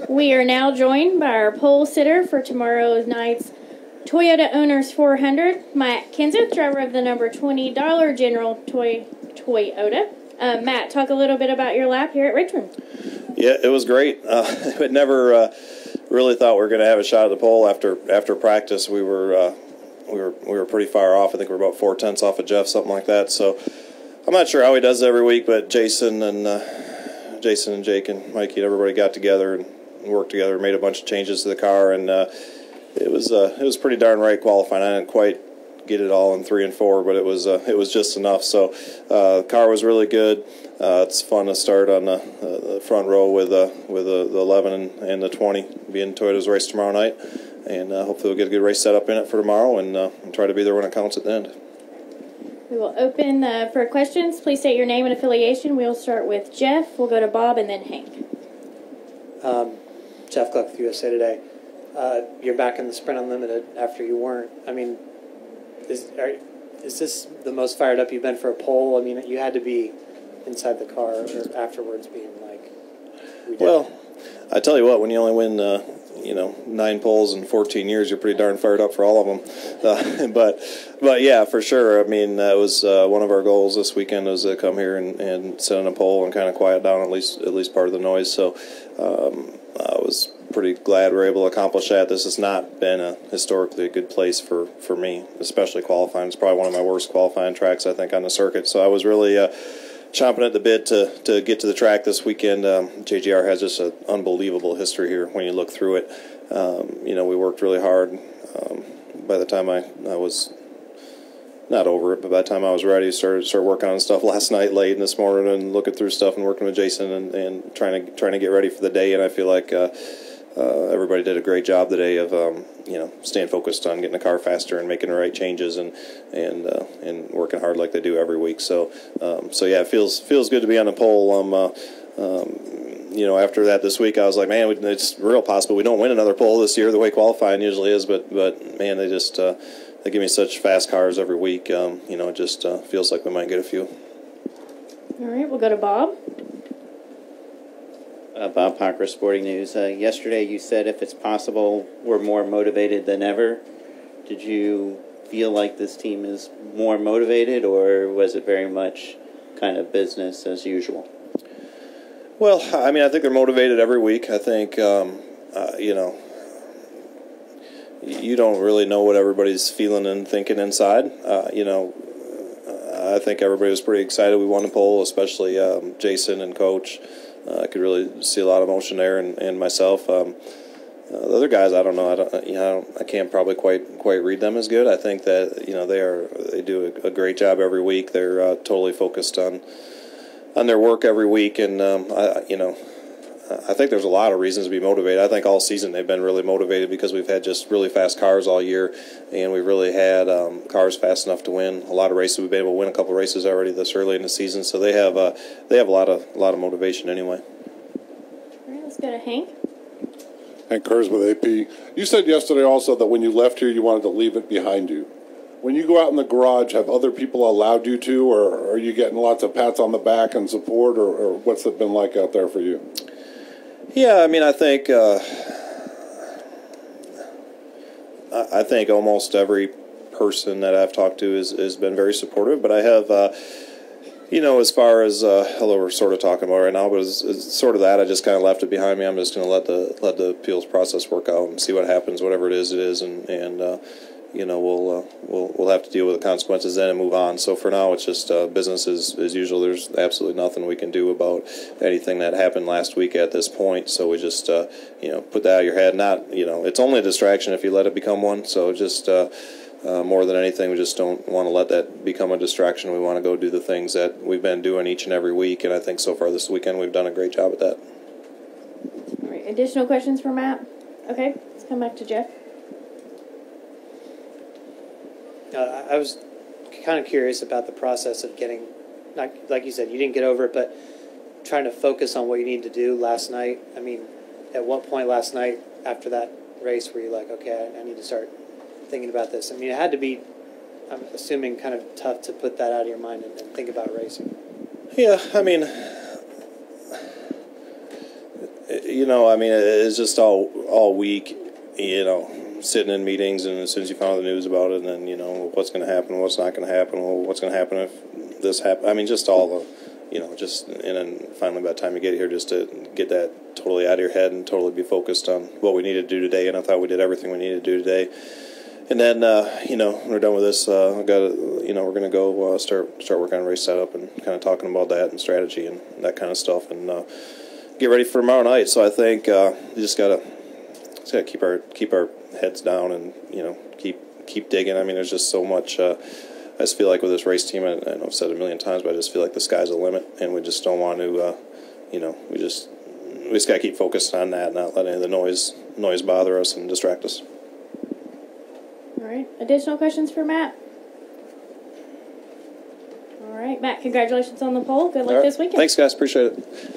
We are now joined by our pole sitter for tomorrow night's Toyota Owners 400, Matt Kenseth, driver of the number 20 Dollar General Toyota. Matt, talk a little bit about your lap here at Richmond. Yeah, it was great. I never really thought we were going to have a shot at the pole after practice. We were pretty far off. I think we were about 4/10 off of Jeff, something like that. So I'm not sure how he does it every week, but Jason and Jake and Mikey and everybody got together and worked together, made a bunch of changes to the car, and it was pretty darn right qualifying. I didn't quite get it all in 3 and 4, but it was just enough. So the car was really good. It's fun to start on the front row with the 11 and the 20 being Toyota's race tomorrow night, and hopefully we'll get a good race set up in it for tomorrow and try to be there when it counts at the end. We will open for questions. Please state your name and affiliation. We'll start with Jeff. We'll go to Bob and then Hank. Jeff Gluck with USA Today. You're back in the Sprint Unlimited after you weren't. I mean, is this the most fired up you've been for a pole? I mean, you had to be inside the car or afterwards being like, well, I tell you what, when you only win 9 poles in 14 years, you're pretty darn fired up for all of them. But yeah, for sure. I mean, that was one of our goals this weekend, was to come here and sit on a pole and kind of quiet down at least part of the noise. So I was pretty glad we were able to accomplish that. This has not been historically a good place for me, especially qualifying. It's probably one of my worst qualifying tracks, I think, on the circuit. So I was really chomping at the bit to get to the track this weekend. JGR has just an unbelievable history here when you look through it. We worked really hard. By the time I was not over it, but by the time I was ready, started working on stuff last night late and this morning and looking through stuff and working with Jason and trying to get ready for the day. And I feel like everybody did a great job today of staying focused on getting the car faster and making the right changes and working hard like they do every week. So yeah, it feels good to be on the pole. After that this week, I was like, man, it's real possible we don't win another pole this year the way qualifying usually is. But man, they just they give me such fast cars every week. It just feels like we might get a few. All right, we'll go to Bob. Bob Parker, Sporting News. Yesterday you said if it's possible we're more motivated than ever. Did you feel like this team is more motivated, or was it very much kind of business as usual? Well, I mean, I think they're motivated every week. I think, you don't really know what everybody's feeling and thinking inside. I think everybody was pretty excited we won the pole, especially Jason and Coach. I could really see a lot of emotion there, and myself. The other guys, I don't know. I can't probably quite read them as good. I think that they do a great job every week. They're totally focused on their work every week, and I think there's a lot of reasons to be motivated. I think all season they've been really motivated because we've had just really fast cars all year, and we've really had cars fast enough to win a lot of races. We've been able to win a couple races already this early in the season, so they have a lot of motivation anyway. All right, let's go to Hank. Hank Kurz with AP. You said yesterday also that when you left here, you wanted to leave it behind you. When you go out in the garage, have other people allowed you to, or are you getting lots of pats on the back and support, or what's it been like out there for you? Yeah, I mean, I think almost every person that I've talked to has been very supportive, but I have, as far as although we're sort of talking about right now, but it's sort of that. I just kind of left it behind me. I'm just going to let the appeals process work out and see what happens. Whatever it is, and we'll have to deal with the consequences then and move on. So for now, it's just business as usual. There's absolutely nothing we can do about anything that happened last week at this point. So we just put that out of your head. Not it's only a distraction if you let it become one. So just more than anything, we just don't want to let that become a distraction. We want to go do the things that we've been doing each and every week, and I think so far this weekend we've done a great job at that. All right, additional questions for Matt? Okay, let's come back to Jeff. I was kind of curious about the process of getting, like you said, you didn't get over it, but trying to focus on what you need to do last night. I mean, at what point last night after that race were you like, okay, I need to start thinking about this? I mean, it had to be, I'm assuming, kind of tough to put that out of your mind and think about racing. Yeah, I mean, I mean, it's just all week, sitting in meetings, and as soon as you found out the news about it, and then, what's going to happen, what's not going to happen, well, what's going to happen if this happens. I mean, just all the, and then finally by the time you get here, just to get that totally out of your head and totally be focused on what we needed to do today, and I thought we did everything we needed to do today. And then, when we're done with this, we're going to go start working on race setup and kind of talking about that and strategy and that kind of stuff, and get ready for tomorrow night. So I think you just gotta keep our heads down and keep digging. I mean, there's just so much. I just feel like with this race team, I know I've said it a million times, but I just feel like the sky's the limit, and we just don't want to. We just gotta keep focused on that, not let any of the noise bother us and distract us. All right. Additional questions for Matt? All right, Matt, congratulations on the pole. Good luck this weekend. Thanks, guys. Appreciate it.